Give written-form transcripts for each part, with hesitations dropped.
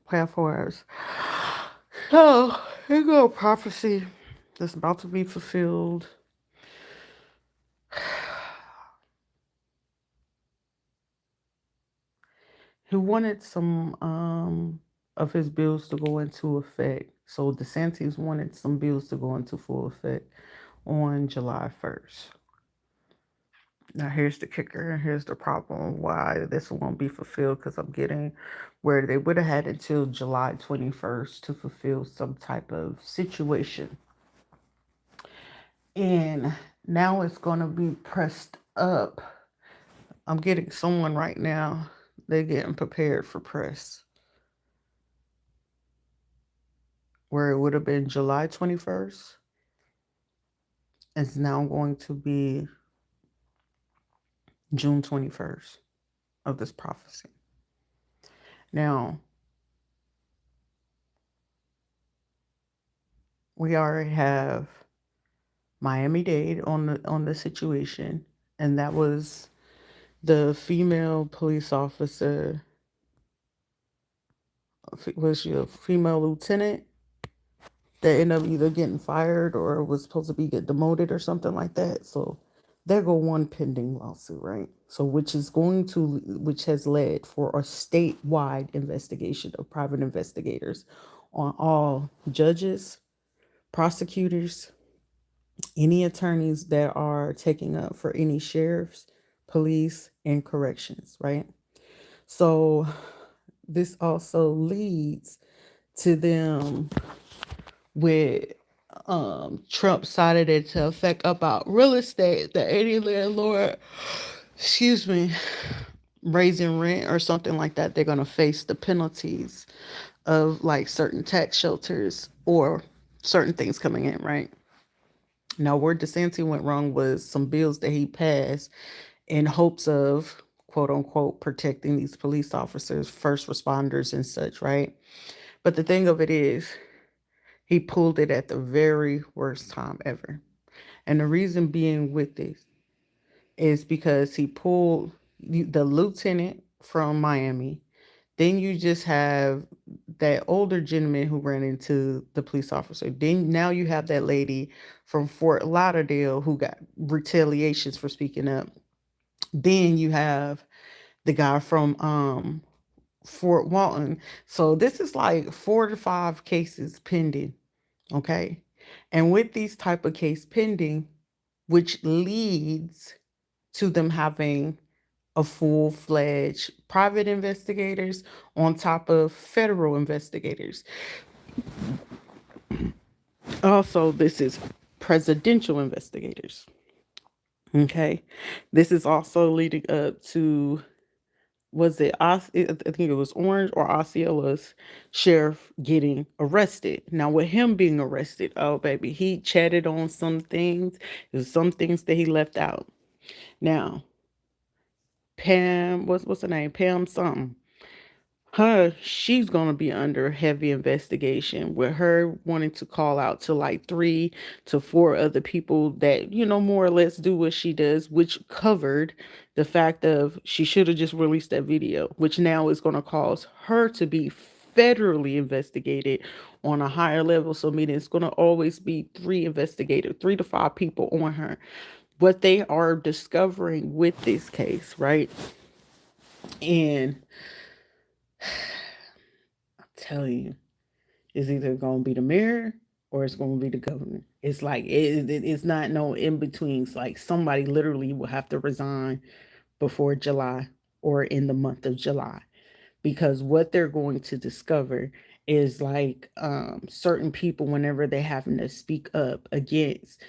platforms. So, here go a prophecy that's about to be fulfilled. He wanted some of his bills to go into effect. So DeSantis wanted some bills to go into full effect on July 1st. Now here's the kicker, and here's the problem why this won't be fulfilled, because I'm getting where they would have had until July 21st to fulfill some type of situation. And now it's going to be pressed up. I'm getting someone right now. They're getting prepared for press. Where it would have been July 21st, it's now going to be June 21st of this prophecy. Now, we already have Miami-Dade on the situation, and that was the female police officer. Was she a female lieutenant that ended up either getting fired or was supposed to be get demoted or something like that? So there go one pending lawsuit, right? So which has led for a statewide investigation of private investigators on all judges, prosecutors, any attorneys that are taking up for any sheriffs, police, and corrections, right? So this also leads to them with Trump cited it to affect about real estate, that any landlord, excuse me, raising rent or something like that, they're gonna face the penalties of like certain tax shelters or certain things coming in, right? Now, where DeSantis went wrong was some bills that he passed in hopes of quote unquote protecting these police officers, first responders, and such, right? But the thing of it is, he pulled it at the very worst time ever. And the reason being with this is because he pulled the lieutenant from Miami. Then you just have that older gentleman who ran into the police officer. Then now you have that lady from Fort Lauderdale who got retaliations for speaking up. Then you have the guy from Fort Walton. So this is like 4 to 5 cases pending. Okay. And with these type of case pending, which leads to them having a full-fledged private investigators on top of federal investigators. Also, this is presidential investigators. Okay. This is also leading up to, was it I think it was Orange or Osceola's sheriff getting arrested. Now with him being arrested, oh baby, he chatted on some things. There's some things that he left out. Now, Pam, what's her name? Pam something. She's gonna be under heavy investigation with her wanting to call out to like 3 to 4 other people that, more or less do what she does, which covered the fact of she should have just released that video, which now is gonna cause her to be federally investigated on a higher level. So meaning it's gonna always be 3 to 5 people on her. What they are discovering with this case, right? And I'm telling you, it's either going to be the mayor or it's going to be the governor. It's like it's not no in between. It's like somebody literally will have to resign before July or in the month of July, because what they're going to discover is like certain people, whenever they're having to speak up against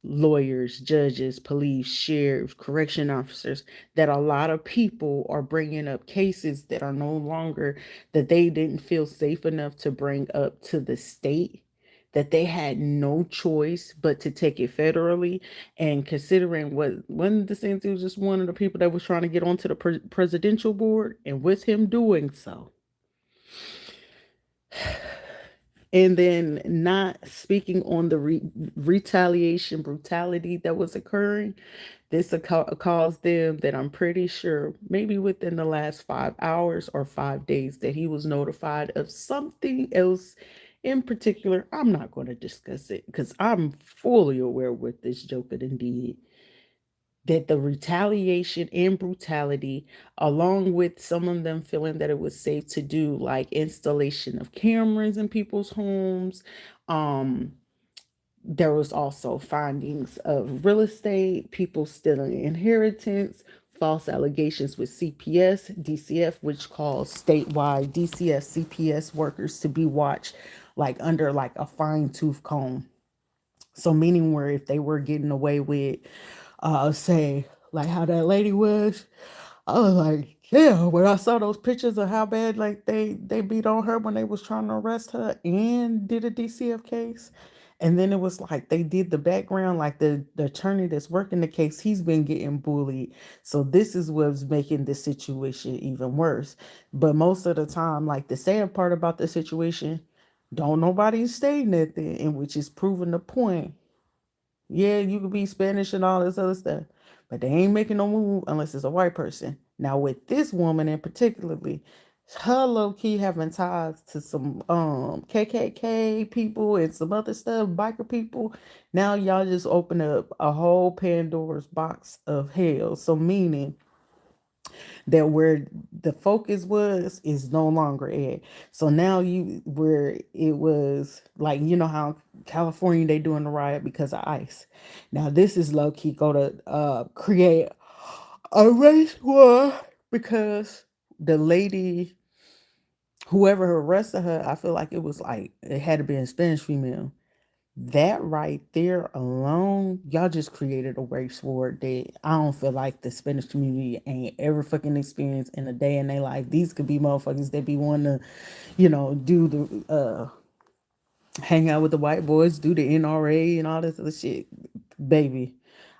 lawyers, judges, police, sheriffs, correction officers, that a lot of people are bringing up cases that are no longer, that they didn't feel safe enough to bring up to the state, that they had no choice but to take it federally. And considering what, when DeSantis was just one of the people that was trying to get onto the presidential board, and with him doing so, And then not speaking on the retaliation brutality that was occurring, this caused them that I'm pretty sure maybe within the last 5 hours or 5 days that he was notified of something else in particular. I'm not going to discuss it because I'm fully aware what this Joker done did. That the retaliation and brutality, along with some of them feeling that it was safe to do like installation of cameras in people's homes, um, there was also findings of real estate, people stealing inheritance, false allegations with CPS, DCF, which calls statewide DCF CPS workers to be watched like under like a fine tooth comb. So meaning where if they were getting away with say like how that lady was, I was like, yeah, when I saw those pictures of how bad like they beat on her when they was trying to arrest her and did a DCF case. And then it was like they did the background, like the attorney that's working the case, he's been getting bullied. So this is what's making the situation even worse. But most of the time, like the sad part about the situation, don't nobody say nothing, and which is proving the point. Yeah, you could be Spanish and all this other stuff, but they ain't making no move unless it's a white person. Now with this woman in particularly, her low key having ties to some KKK people and some other stuff, biker people. Now y'all just open up a whole Pandora's box of hell. So meaning that where the focus was is no longer at. So now you where it was like you know how California they doing the riot because of ICE. Now this is low key go to create a race war because the lady whoever arrested her, I feel like it was like it had to be a Spanish female. That right there alone, y'all just created a race war that I don't feel like the Spanish community ain't ever fucking experienced in a day in their life. These could be motherfuckers that be wanting to, do the hang out with the white boys, do the NRA and all this other shit. Baby,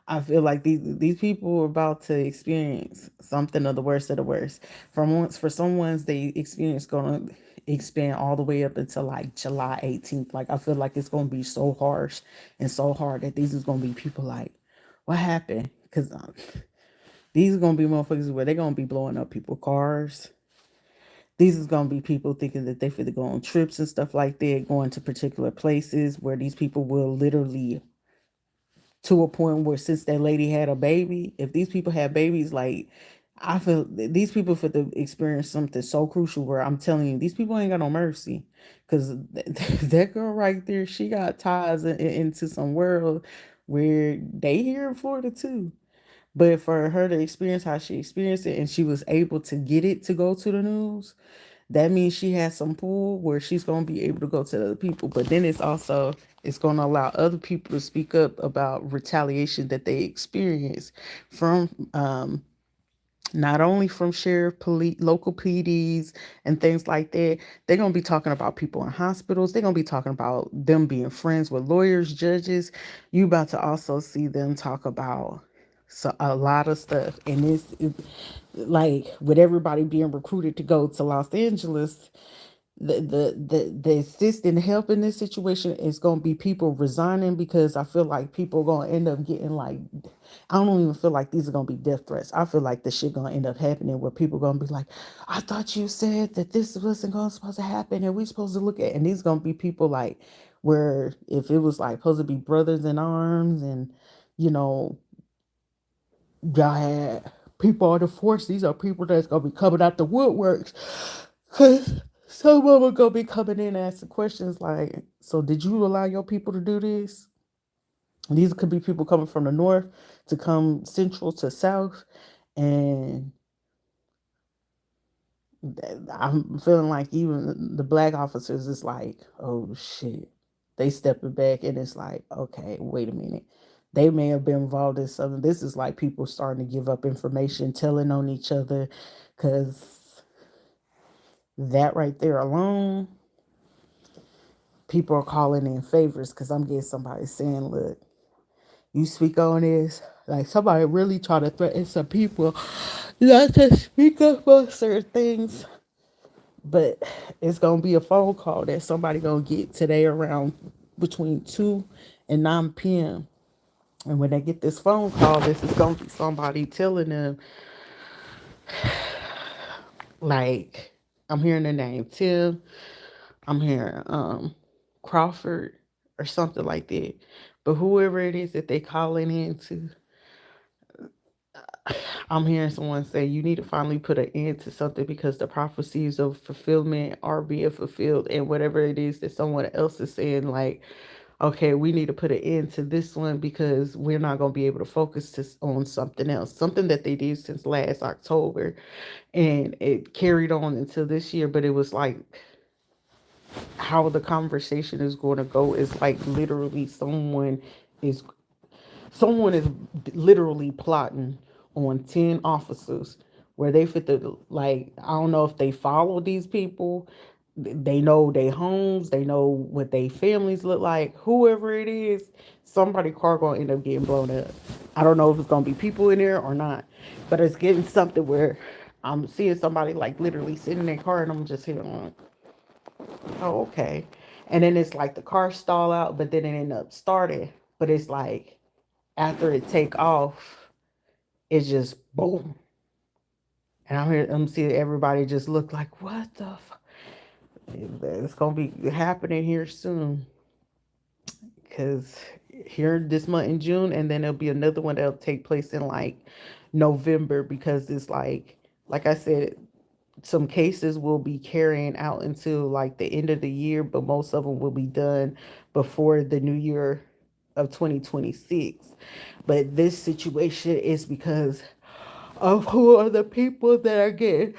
I feel like these people are about to experience something of the worst of the worst. For some ones they experience gonna expand all the way up until like July 18th. Like I feel like it's gonna be so harsh and so hard that these is gonna be people like, what happened? Because these are gonna be motherfuckers where they're gonna be blowing up people's cars. These is gonna be people thinking that they fit to go on trips and stuff like that, going to particular places where these people will literally to a point where since that lady had a baby, if these people had babies, like I feel these people for the experience something so crucial where I'm telling you, these people ain't got no mercy. Cause that girl right there, she got ties into some world where they here in Florida too. But for her to experience how she experienced it and she was able to get it to go to the news, that means she has some pull where she's going to be able to go to other people. But then it's going to allow other people to speak up about retaliation that they experience from not only from sheriff, police, local PDs, and things like that. They're gonna be talking about people in hospitals. They're gonna be talking about them being friends with lawyers, judges. You about to also see them talk about a lot of stuff, and like with everybody being recruited to go to Los Angeles, the assist and help in this situation is going to be people resigning because I feel like people are going to end up getting like I don't even feel like these are going to be death threats. I feel like this shit going to end up happening where people going to be like, I thought you said that this wasn't going to supposed to happen and we supposed to look at, and these going to be people like where if it was like supposed to be brothers in arms and you know y'all had people on the force, these are people that's going to be coming out the woodworks. Cause some of them gonna be coming in asking questions like, so did you allow your people to do this? These could be people coming from the north to come central to south. And I'm feeling like even the black officers is like, oh shit. They stepping back and it's like, okay, wait a minute. They may have been involved in something. This is like people starting to give up information, telling on each other, because that right there alone, people are calling in favors because I'm getting somebody saying, look, you speak on this. Like somebody really try to threaten some people not to speak up on certain things. But it's gonna be a phone call that somebody gonna get today around between 2 and 9 p.m. And when they get this phone call, this is gonna be somebody telling them, like, I'm hearing the name Tim, I'm hearing Crawford or something like that. But whoever it is that they calling into, I'm hearing someone say you need to finally put an end to something because the prophecies of fulfillment are being fulfilled, and whatever it is that someone else is saying, like, okay, we need to put an end to this one because we're not going to be able to focus on something else, something that they did since last October, and it carried on until this year. But it was like how the conversation is going to go is like literally is someone is literally plotting on 10 officers where they fit the, like, I don't know if they follow these people, they know their homes, they know what their families look like, whoever it is, somebody car gonna end up getting blown up. I don't know if it's gonna be people in there or not, but it's getting something where I'm seeing somebody like literally sitting in their car and I'm just hearing, oh, okay. And then it's like the car stall out, but then it end up starting. But it's like after it take off, it's just boom. And I'm seeing everybody just look like, what the it's gonna be happening here soon. Cause here this month in June, and then there'll be another one that'll take place in like November because it's like I said, some cases will be carrying out until like the end of the year, but most of them will be done before the new year of 2026. But this situation is because of who are the people that are getting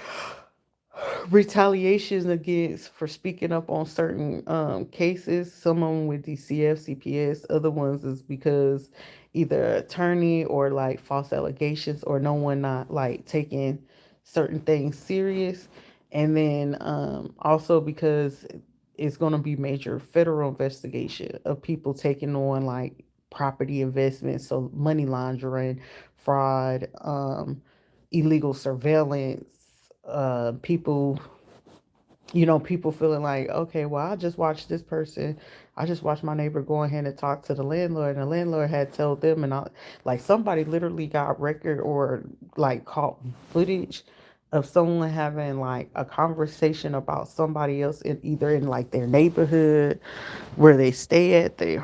retaliations against for speaking up on certain cases. Some of them with DCF, CPS, other ones is because either attorney or like false allegations or no one not like taking certain things serious. And then also because it's going to be major federal investigation of people taking on like property investments, so money laundering, fraud, illegal surveillance, people, people feeling like, okay, well, I just watched this person, I just watched my neighbor go ahead and talk to the landlord, and the landlord had told them, and like somebody literally got record or like caught footage of someone having like a conversation about somebody else in either in like their neighborhood where they stay at, they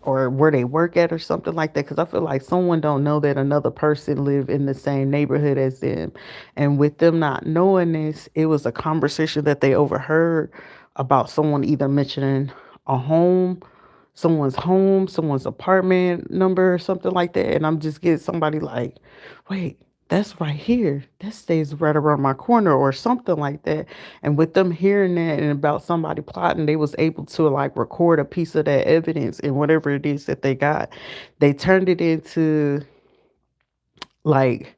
or where they work at or something like that, because I feel like someone don't know that another person live in the same neighborhood as them, and with them not knowing this, it was a conversation that they overheard about someone either mentioning a home, someone's apartment number or something like that. And I'm just getting somebody like, wait, that's right here. That stays right around my corner or something like that. And with them hearing that and about somebody plotting, they was able to like record a piece of that evidence and whatever it is that they got. They turned it into like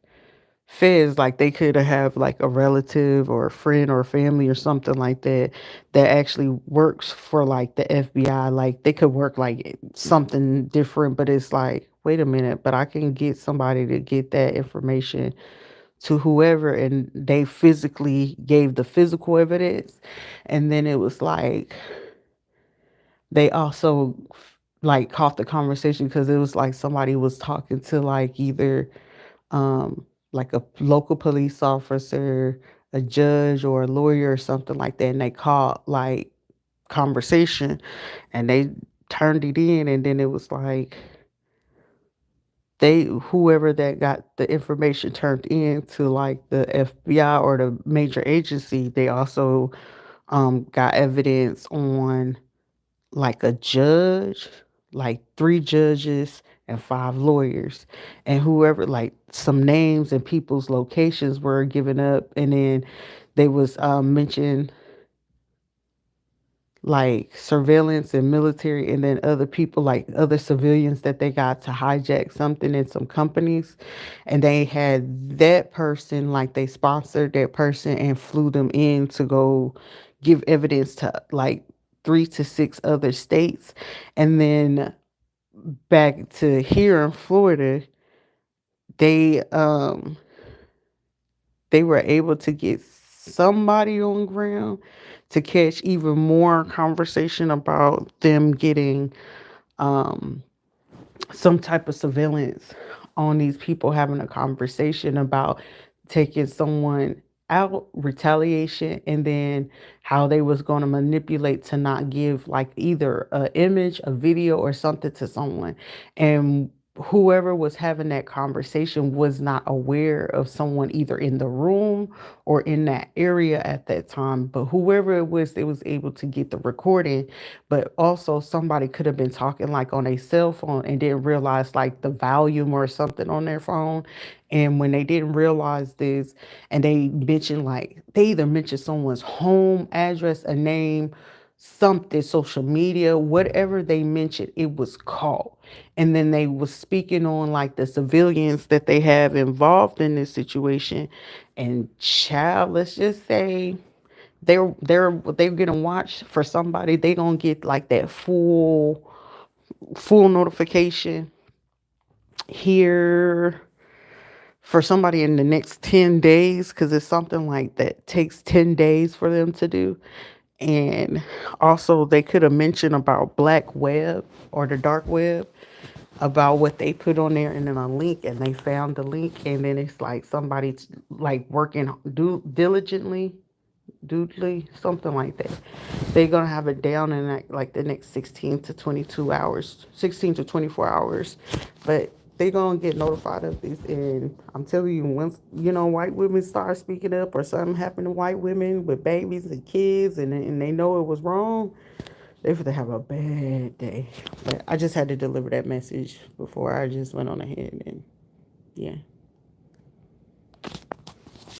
feds, like they could have like a relative or a friend or a family or something like that that actually works for like the FBI. Like they could work like something different, but it's like, wait a minute, but I can get somebody to get that information to whoever, and they physically gave the physical evidence. And then it was like they also like caught the conversation because it was like somebody was talking to like either like a local police officer, a judge, or a lawyer or something like that, and they caught like conversation, and they turned it in, and then it was like they whoever that got the information turned in to like the FBI or the major agency, they also got evidence on like a judge, like 3 judges and 5 lawyers, and whoever, like some names and people's locations were given up, and then they was mentioned like surveillance and military, and then other people like other civilians that they got to hijack something in some companies, and they had that person, like they sponsored that person and flew them in to go give evidence to like 3 to 6 other states. And then back to here in Florida, they um they were able to get somebody on ground to catch even more conversation about them getting some type of surveillance on these people having a conversation about taking someone out, retaliation, and then how they was going to manipulate to not give like either a image, a video, or something to someone. And whoever was having that conversation was not aware of someone either in the room or in that area at that time. But whoever it was, they was able to get the recording. But also somebody could have been talking like on a cell phone and didn't realize like the volume or something on their phone. And when they didn't realize this, and they mentioned like they either mentioned someone's home address, a name, something, social media, whatever they mentioned, it was caught. And then they was speaking on like the civilians that they have involved in this situation. And child, let's just say they're getting watched for somebody, they gonna get like that full notification here for somebody in the next 10 days, because it's something like that takes 10 days for them to do. And also they could have mentioned about black web or the dark web, about what they put on there, and then a link, and they found the link, and then it's like somebody's like working diligently, doodly, something like that. They're gonna have it down in like the next 16 to 22 hours, 16 to 24 hours. But they're gonna get notified of this. And I'm telling you, once white women start speaking up, or something happened to white women with babies and kids, and they know it was wrong, they're gonna have a bad day. But I just had to deliver that message before I just went on ahead and yeah.